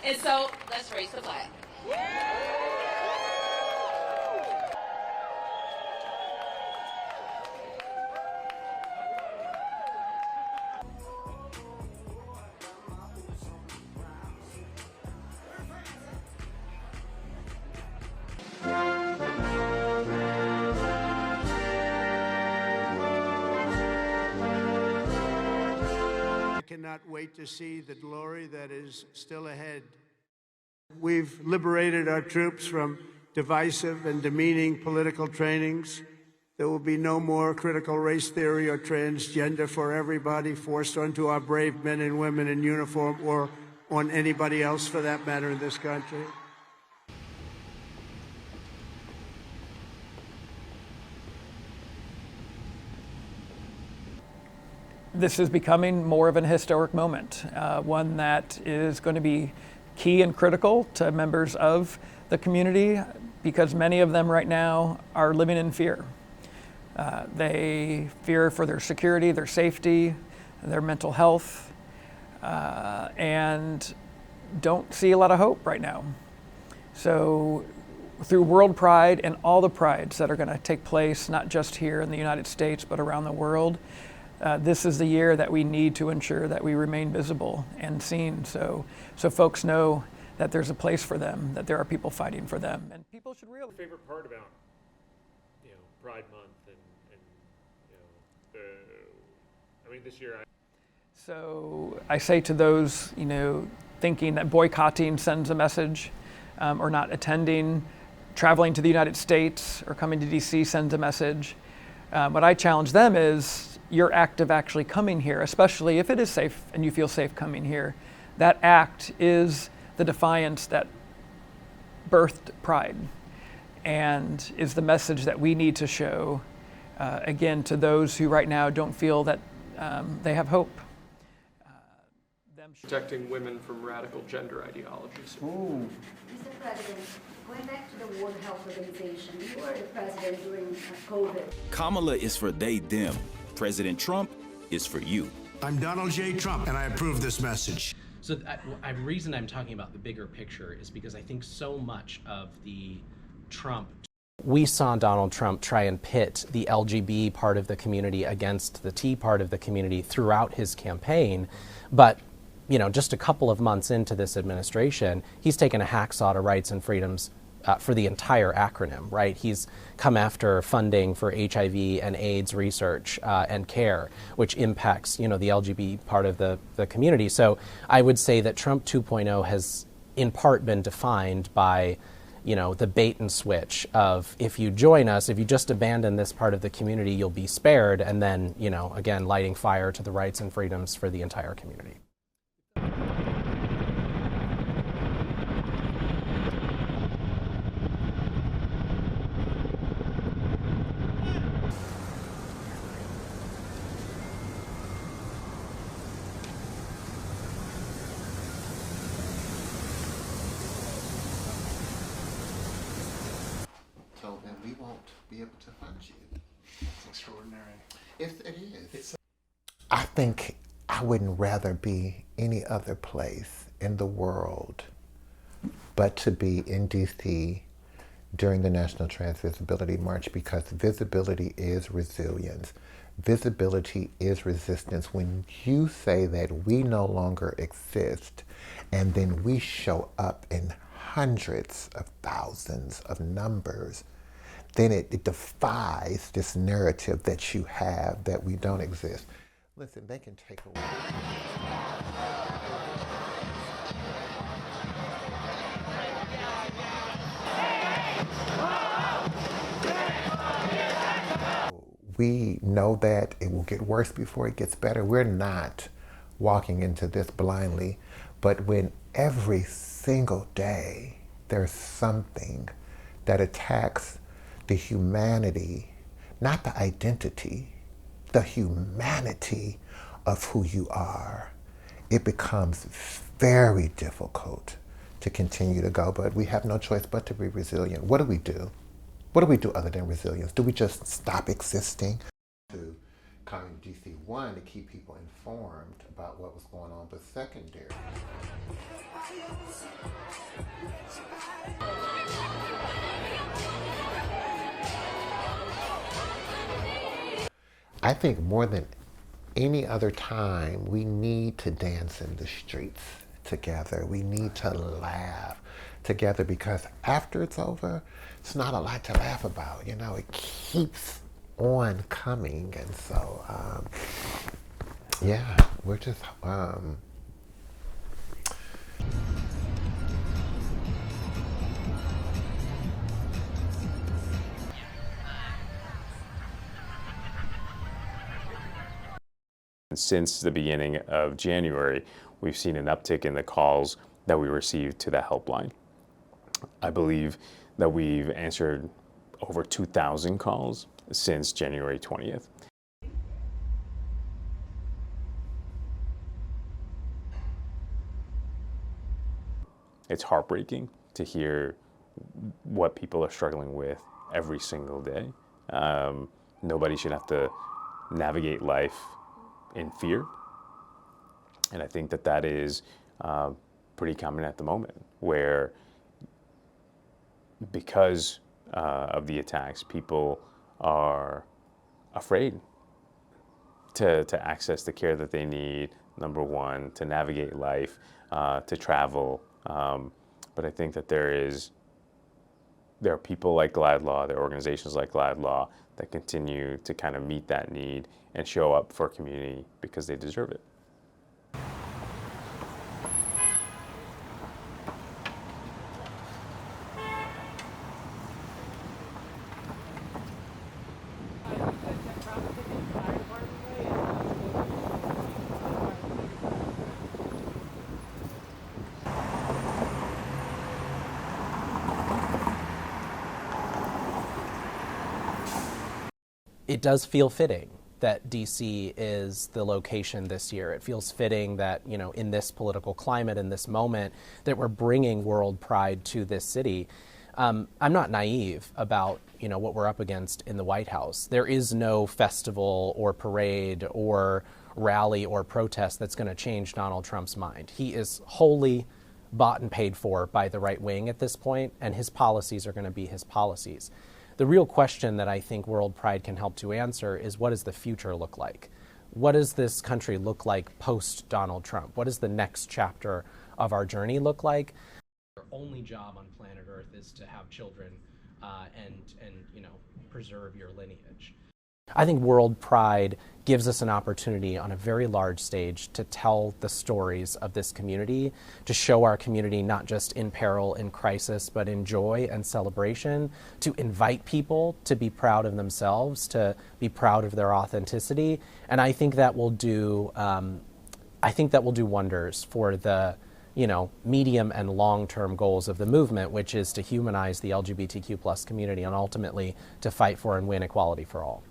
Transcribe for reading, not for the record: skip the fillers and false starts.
And so let's raise the flag. I cannot wait to see the glory that is still ahead. We've liberated our troops from divisive and demeaning political trainings. There will be no more critical race theory or transgender for everybody forced onto our brave men and women in uniform or on anybody else for that matter in this country. This is becoming more of an historic moment, one that is going to be key and critical to members of the community because many of them right now are living in fear. They fear for their security, their safety, their mental health, and don't see a lot of hope right now. So through WorldPride and all the prides that are going to take place, not just here in the United States, but around the world, this is the year that we need to ensure that we remain visible and seen so folks know that there's a place for them, that there are people fighting for them. And people should realize. Favorite part about, Pride Month and this year. So I say to those, thinking that boycotting sends a message, or not attending, traveling to the United States or coming to DC sends a message. What I challenge them is your act of actually coming here, especially if it is safe and you feel safe coming here, that act is the defiance that birthed Pride and is the message that we need to show, again, to those who right now don't feel that they have hope. Protecting women from radical gender ideologies. Mr. President, going back to the World Health Organization, you were the president during COVID. Kamala is for they, them. President Trump is for you. I'm Donald J. Trump, and I approve this message. So the reason I'm talking about the bigger picture is because I think so much of the Trump. We saw Donald Trump try and pit the LGB part of the community against the T part of the community throughout his campaign, but just a couple of months into this administration, he's taken a hacksaw to rights and freedoms for the entire acronym, right? He's come after funding for HIV and AIDS research and care, which impacts, the LGBT part of the community. So I would say that Trump 2.0 has in part been defined by, the bait and switch of if you join us, if you just abandon this part of the community, you'll be spared. And then, again, lighting fire to the rights and freedoms for the entire community. So then we won't be able to fund you. It's extraordinary. It is. I think I wouldn't rather be any other place in the world but to be in DC during the National Trans Visibility March, because visibility is resilience. Visibility is resistance. When you say that we no longer exist and then we show up in hundreds of thousands of numbers, then it defies this narrative that you have that we don't exist. Listen, they can take away. We know that it will get worse before it gets better. We're not walking into this blindly, but when every single day there's something that attacks the humanity, not the identity, the humanity of who you are, it becomes very difficult to continue to go. But we have no choice but to be resilient. What do we do? What do we do other than resilience? Do we just stop existing? To come in DC1 to keep people informed about what was going on, but secondary. I think more than any other time, we need to dance in the streets together. We need to laugh together, because after it's over, it's not a lot to laugh about. You know, it keeps on coming. And so, yeah, we're just, Since the beginning of January, we've seen an uptick in the calls that we receive to the helpline. I believe that we've answered over 2,000 calls since January 20th. It's heartbreaking to hear what people are struggling with every single day. Nobody should have to navigate life in fear. And I think that that is pretty common at the moment, where because of the attacks, people are afraid to access the care that they need, number one, to navigate life, to travel. But I think that there are people like Glad Law, there are organizations like Glad Law that continue to kind of meet that need and show up for community because they deserve it. It does feel fitting that DC is the location this year. It feels fitting that, you know, in this political climate, in this moment, that we're bringing WorldPride to this city. I'm not naive about, you know, what we're up against in the White House. There is no festival or parade or rally or protest that's going to change Donald Trump's mind. He is wholly bought and paid for by the right wing at this point, and his policies are going to be his policies. The real question that I think WorldPride can help to answer is, what does the future look like? What does this country look like post Donald Trump? What does the next chapter of our journey look like? Your only job on planet Earth is to have children and you know, preserve your lineage. I think WorldPride gives us an opportunity on a very large stage to tell the stories of this community, to show our community not just in peril, in crisis, but in joy and celebration, to invite people to be proud of themselves, to be proud of their authenticity. And I think that will do, wonders for the, you know, medium and long-term goals of the movement, which is to humanize the LGBTQ+ community and ultimately to fight for and win equality for all.